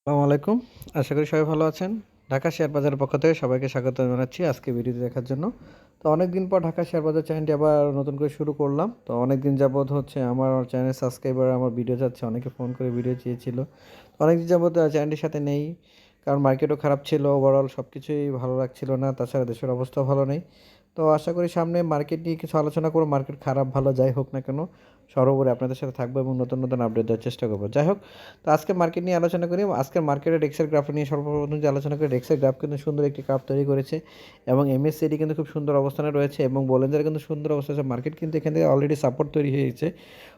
আসসালামু আলাইকুম। আশা করি সবাই ভালো আছেন। ঢাকা শেয়ার বাজারের পক্ষ থেকে সবাইকে স্বাগত জানাচ্ছি আজকে ভিডিওটি দেখার জন্য। তো অনেকদিন পর ঢাকা শেয়ার বাজার চ্যানেলটি আবার নতুন করে শুরু করলাম। তো অনেকদিন যাবৎ হচ্ছে আমার চ্যানেলের সাবস্ক্রাইবার আমার ভিডিও চাচ্ছে, অনেকে ফোন করে ভিডিও চেয়েছিল। তো অনেকদিন যাবৎ চ্যানেলটির সাথে নেই। কারণ মার্কেটও খারাপ ছিল, ওভারঅল সবকিছুই ভালো লাগছিল না। তাছাড়া দেশের অবস্থাও ভালো নেই। তো আশা করি সামনে মার্কেট নিয়ে কিছু আলোচনা করব। মার্কেট খারাপ ভালো যাই হোক না কেন, সর্বোপরি আপনাদের সাথে থাকবো এবং নতুন আপডেট দেওয়ার চেষ্টা করব। যাই হোক, তো আজকে মার্কেট নিয়ে আলোচনা করি। আজকের মার্কেটের ডেক্সের গ্রাফ নিয়ে সর্বপ্রথম যে আলোচনা করি, ডেক্সের গ্রাফ কিন্তু সুন্দর একটি গ্রাফ তৈরি করেছে এবং এমএসসিডি কিন্তু খুব সুন্দর অবস্থানে রয়েছে এবং বলেঞ্জার কিন্তু সুন্দর অবস্থা আছে। মার্কেট কিন্তু এখান থেকে অলরেডি সাপোর্ট তৈরি হয়েছে।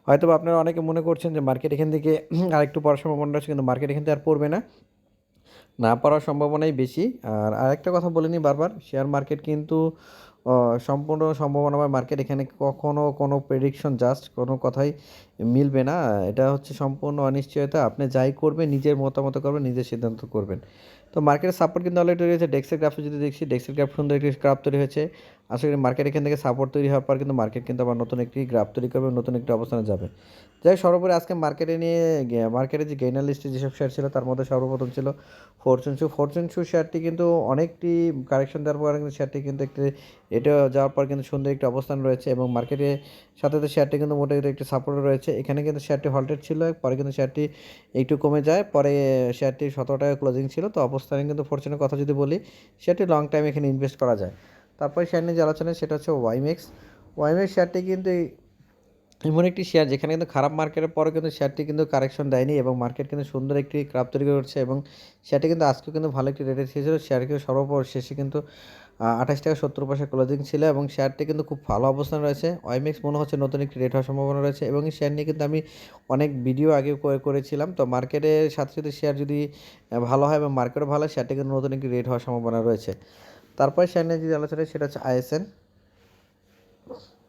হয়তো আপনারা অনেকে মনে করছেন যে মার্কেট এখান থেকে আরেকটু পড়ার সম্ভাবনা রয়েছে, কিন্তু মার্কেট এখান থেকে আর পড়বে না, না পড়ার সম্ভাবনাই বেশি। আর আরেকটা কথা বলে নিই বারবার, শেয়ার মার্কেট কিন্তু সম্পূর্ণ সম্ভাবনাময় মার্কেট। এখানে কখনো কোনো প্রেডিকশন জাস্ট কোনো কথাই মিলবে না। এটা হচ্ছে সম্পূর্ণ অনিশ্চয়তা। আপনি যাই করবেন নিজের মতামত করবেন, নিজের সিদ্ধান্ত করবেন। তো মার্কেটের সাপোর্ট কিন্তু অলরেডি তৈরি হয়েছে। ডেক্সের গ্রাফে যদি দেখছি, ডেক্সের গ্রাফ সুন্দর একটি গ্রাফ তৈরি হয়েছে। আশা করি মার্কেট এখান থেকে সাপোর্ট তৈরি হওয়ার পর কিন্তু মার্কেট কিন্তু আবার নতুন একটি গ্রাফ তৈরি করবে, নতুন একটি অবস্থানে যাবে। যাই হোক, সর্বোপরি আজকে মার্কেটে নিয়ে মার্কেটে যে গেইনার লিস্টে যেসব শেয়ার ছিল তার মধ্যে সর্বপ্রথম ছিল ফরচুন শু শেয়ারটি কিন্তু অনেকটি কারেকশন দেওয়ার পর কিন্তু শেয়ারটি কিন্তু একটি এটা যাওয়ার পর কিন্তু সুন্দর একটি অবস্থান রয়েছে এবং মার্কেটে সাথে শেয়ারটি কিন্তু মোটামুটি একটি সাপোর্ট রয়েছে। এখানে কিন্তু শেয়ারটি হল্টেড ছিল, পরে কিন্তু শেয়ারটি একটু কমে যায়, পরে শেয়ারটি 17 টাকা ক্লোজিং ছিল। তো অবস্থানে কিন্তু ফরচুনের কথা যদি বলি, শেয়ারটি লং টাইম এখানে ইনভেস্ট করা যায়। তারপরে শেয়ার নিয়ে যে আলোচনা সেটা হচ্ছে ওয়াইমেক্স শেয়ারটি কিন্তু এমন একটি শেয়ার যেখানে কিন্তু খারাপ মার্কেটের পরেও কিন্তু শেয়ারটি কিন্তু কারেকশন দেয়নি এবং মার্কেট কিন্তু সুন্দর একটি ক্রাফ তৈরি করছে এবং শেয়ারটি কিন্তু আজকেও কিন্তু ভালো একটি রেটে ছিল। শেয়ারটি সর্বশেষে কিন্তু 28 টাকা 70 পয়সা ক্লোজিং ছিল এবং শেয়ারটি কিন্তু খুব ভালো অবস্থানে রয়েছে। ওয়াইমেক্স মনে হচ্ছে নতুন একটি রেট হওয়ার সম্ভাবনা রয়েছে এবং এই শেয়ার নিয়ে কিন্তু আমি অনেক ভিডিও আগে করেছিলাম। তো মার্কেটের সাথে যদি শেয়ার যদি ভালো হয় এবং মার্কেটও ভালো হয়, শেয়ারটি কিন্তু নতুন একটি রেট হওয়ার সম্ভাবনা রয়েছে। তারপরে শেয়ার নিয়ে যদি আলোচনা সেটা হচ্ছে আইএসএন।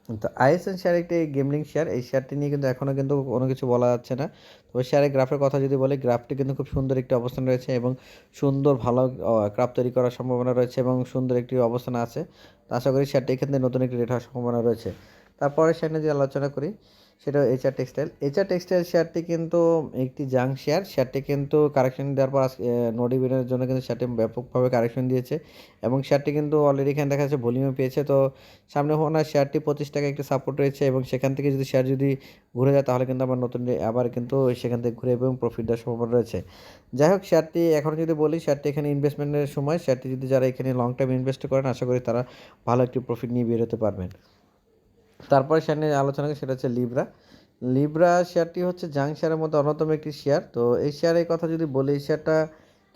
তো আইএসএন শেয়ার একটি গেমলিং শেয়ার। এই শেয়ারটি নিয়ে কিন্তু এখনও কিন্তু কোনো কিছু বলা যাচ্ছে না। তবে শেয়ারের গ্রাফের কথা যদি বলি, গ্রাফটি কিন্তু খুব সুন্দর একটি অবস্থান রয়েছে এবং সুন্দর ভালো গ্রাফ তৈরি করার সম্ভাবনা রয়েছে এবং সুন্দর একটি অবস্থানে আছে। তো আশা করি শেয়ারটি এখান থেকে নতুন একটি রেট হওয়ার সম্ভাবনা রয়েছে। তারপরে শেয়ার নিয়ে যে আলোচনা করি সেটা এইচআর টেক্সটাইল শেয়ারটি কিন্তু একটি জাঙ্ক শেয়ার। শেয়ারটি কিন্তু কারেকশন দেওয়ার পর নো ডিভিডেন্ডের জন্য কিন্তু শেয়ারটি ব্যাপকভাবে কারেকশন দিয়েছে এবং শেয়ারটি কিন্তু অলরেডি এখানে দেখা যাচ্ছে ভলিউমে পেয়েছে। তো সামনে মনে হয় শেয়ারটি 25 টাকা একটি সাপোর্ট রয়েছে এবং সেখান থেকে যদি শেয়ার যদি ঘুরে যায় তাহলে কিন্তু আবার আবার কিন্তু সেখান থেকে ঘুরে এবং প্রফিট দেওয়ার সম্ভাবনা রয়েছে। যাই হোক, শেয়ারটি এখন যদি বলি, শেয়ারটি এখানে ইনভেস্টমেন্টের সময়, শেয়ারটি যদি যারা এখানে লং টাইম ইনভেস্ট করেন আশা করি তারা ভালো একটি প্রফিট নিয়ে বের হতে পারবেন। তারপরে শেয়ার নিয়ে আলোচনা করি সেটা হচ্ছে লিব্রা শেয়ারটি হচ্ছে জাং শেয়ারের মধ্যে অন্যতম একটি শেয়ার। তো এই শেয়ারের কথা যদি বলি, এই শেয়ারটা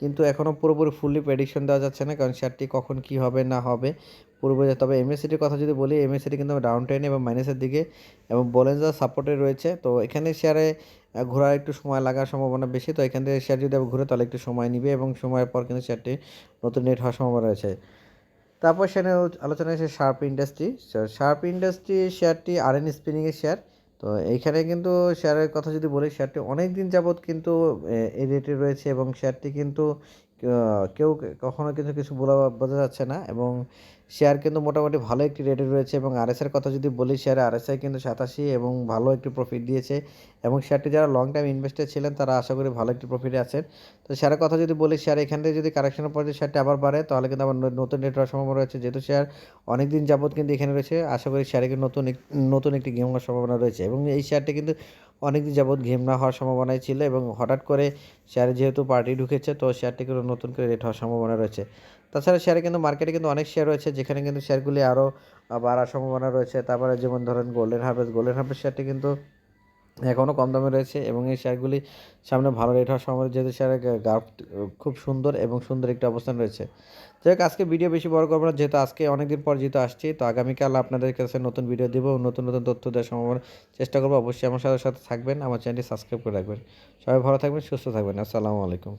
কিন্তু এখনও পুরোপুরি ফুললি প্রেডিকশন দেওয়া যাচ্ছে না, কারণ শেয়ারটি কখন কী হবে না হবে পুরোপুরি। তবে এমএসসিটির কথা যদি বলি, এমএসসিটি কিন্তু ডাউন ট্রেনে এবং মাইনাসের দিকে এবং বলেঞ্জার সাপোর্টে রয়েছে। তো এখানে শেয়ারে ঘোরার একটু সময় লাগার সম্ভাবনা বেশি। তো এখান থেকে শেয়ার যদি আবার ঘুরে তাহলে একটু সময় নিবে এবং সময়ের পর কিন্তু শেয়ারটি নতুন নেট হওয়ার সম্ভাবনা রয়েছে। তারপর সেখানে আলোচনা আছে শার্প ইন্ডাস্ট্রি শেয়ারটি আরএন স্পিনিংয়ের শেয়ার। তো এইখানে কিন্তু শেয়ারের কথা যদি বলি, শেয়ারটি অনেক দিন যাবৎ কিন্তু এই রেটে রয়েছে এবং শেয়ারটি কিন্তু কেউ কখনো কিন্তু কিছু বোঝা যাচ্ছে না এবং শেয়ার কিন্তু মোটামুটি ভালো একটি রেটে রয়েছে এবং আরএসের কথা যদি বলি, শেয়ারে আরএসআই কিন্তু 87 এবং ভালো একটি প্রফিট দিয়েছে এবং শেয়ারটি যারা লং টাইম ইনভেস্টার ছিলেন তারা আশা করি ভালো একটি প্রফিটে আছেন। তো শেয়ারের কথা যদি বলি, শেয়ার এখান থেকে যদি কারেকশনের পর যদি শেয়ারটি আবার বাড়ে তাহলে কিন্তু আবার নতুন রেট হওয়ার সম্ভাবনা রয়েছে। যেহেতু শেয়ার অনেক দিন যাবৎ কিন্তু এখানে রয়েছে, আশা করি শেয়ারে কিন্তু নতুন একটি গেম হওয়ার সম্ভাবনা রয়েছে এবং এই শেয়ারটি কিন্তু অনেক দিন যাবৎ গেম না হওয়ার সম্ভাবনাই ছিল এবং হঠাৎ করে শেয়ারে যেহেতু পার্টি ঢুকেছে তো শেয়ারটি কিন্তু নতুন করে রেট হওয়ার সম্ভাবনা রয়েছে। তাছাড়া শেয়ারে কিন্তু মার্কেটে কিন্তু অনেক শেয়ার রয়েছে যেখানে কিন্তু শেয়ারগুলি আরও বাড়ার সম্ভাবনা রয়েছে। তারপরে যেমন ধরেন গোল্ডেন হারভেস্ট শেয়ারটি কিন্তু এখনও কম দামে রয়েছে এবং এই শেয়ারগুলি সামনে ভালো রেট হওয়ার সম্ভাবনা, যেহেতু শেয়ারের গ্রাফ খুব সুন্দর এবং সুন্দর একটি অবস্থান রয়েছে। যাই হোক, আজকে ভিডিও বেশি বড় করবো না, যেহেতু আজকে অনেকদিন পর যেহেতু আসছি, তো আগামীকাল আপনাদের কাছে নতুন ভিডিও দেবো, নতুন তথ্য দেওয়ার সম্ভাবনা চেষ্টা করবো। অবশ্যই আমার সাথে থাকবেন, আমার চ্যানেলটি সাবস্ক্রাইব করে রাখবেন। সবাই ভালো থাকবেন, সুস্থ থাকবেন। আসসালামু আলাইকুম।